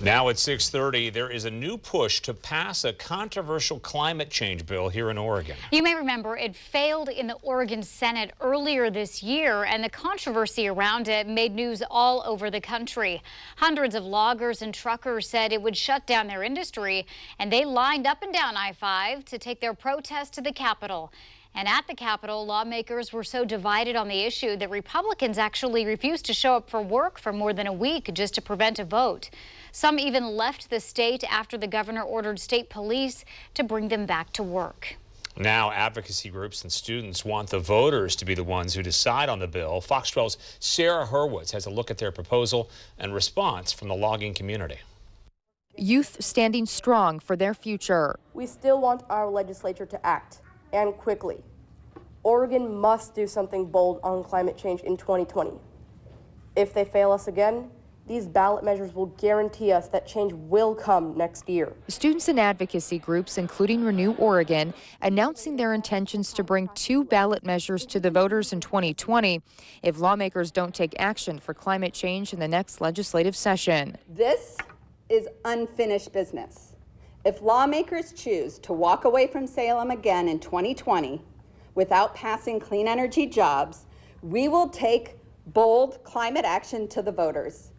Now at 6:30, there is a new push to pass a controversial climate change bill here in Oregon. You may remember it failed in the Oregon Senate earlier this year, and the controversy around it made news all over the country. Hundreds of loggers and truckers said it would shut down their industry, and they lined up and down I-5 to take their protest to the Capitol. And at the Capitol, lawmakers were so divided on the issue that Republicans actually refused to show up for work for more than a week just to prevent a vote. Some even left the state after the governor ordered state police to bring them back to work. Now advocacy groups and students want the voters to be the ones who decide on the bill. Fox 12's Sarah Hurwitz has a look at their proposal and response from the logging community. Youth standing strong for their future. We still want our legislature to act, and quickly. Oregon must do something bold on climate change in 2020. If they fail us again, these ballot measures will guarantee us that change will come next year. Students and advocacy groups, including Renew Oregon, announcing their intentions to bring 2 ballot measures to the voters in 2020 if lawmakers don't take action for climate change in the next legislative session. This is unfinished business. If lawmakers choose to walk away from Salem again in 2020 without passing clean energy jobs, we will take bold climate action to the voters,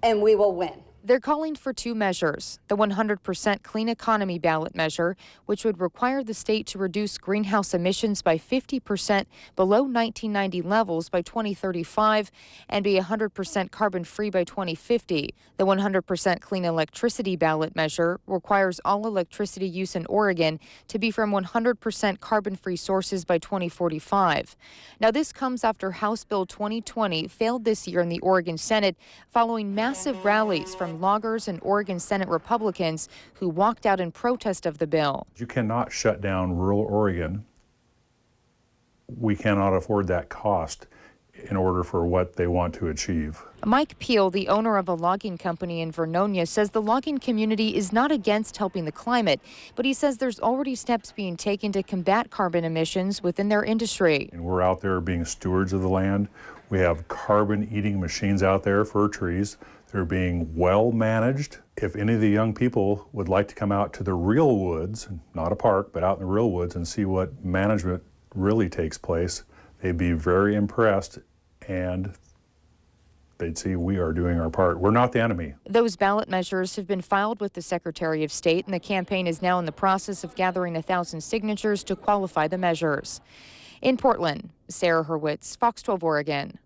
and we will win. They're calling for 2 measures, the 100% clean economy ballot measure, which would require the state to reduce greenhouse emissions by 50% below 1990 levels by 2035 and be 100% carbon-free by 2050. The 100% clean electricity ballot measure requires all electricity use in Oregon to be from 100% carbon-free sources by 2045. Now, this comes after House Bill 2020 failed this year in the Oregon Senate following massive rallies from loggers and Oregon Senate Republicans who walked out in protest of the bill. You cannot shut down rural Oregon. We cannot afford that cost in order for what they want to achieve. Mike Peel, the owner of a logging company in Vernonia, says the logging community is not against helping the climate, but he says there's already steps being taken to combat carbon emissions within their industry. And we're out there being stewards of the land. We have carbon-eating machines out there for trees. They're being well managed. If any of the young people would like to come out to the real woods, not a park, but out in the real woods and see what management really takes place, they'd be very impressed and they'd see we are doing our part. We're not the enemy. Those ballot measures have been filed with the Secretary of State, and the campaign is now in the process of gathering 1,000 signatures to qualify the measures. In Portland, Sarah Hurwitz, Fox 12 Oregon.